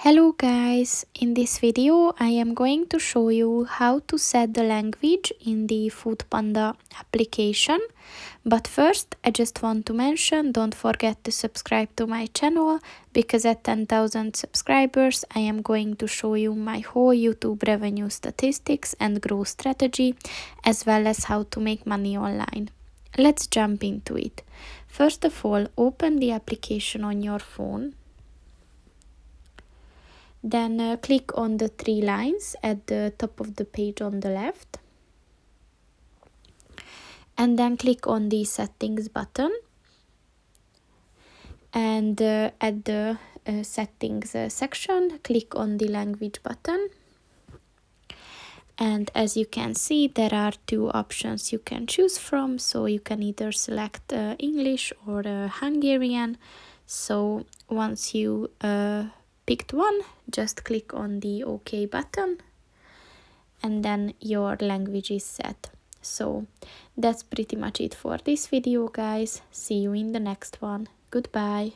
Hello guys, in this video I am going to show you how to set the language in the Foodpanda application. But first I just want to mention, don't forget to subscribe to my channel, because at 10,000 subscribers I am going to show you my whole YouTube revenue statistics and growth strategy, as well as how to make money online. Let's jump into it. First of all, open the application on your phone. Then click on the three lines at the top of the page on the left. And then click on the settings button. And at the settings section, click on the language button. And as you can see, there are two options you can choose from. So you can either select English or Hungarian. So once you picked one, just click on the OK button and then your language is set. So that's pretty much it for this video, guys. See you in the next one. Goodbye.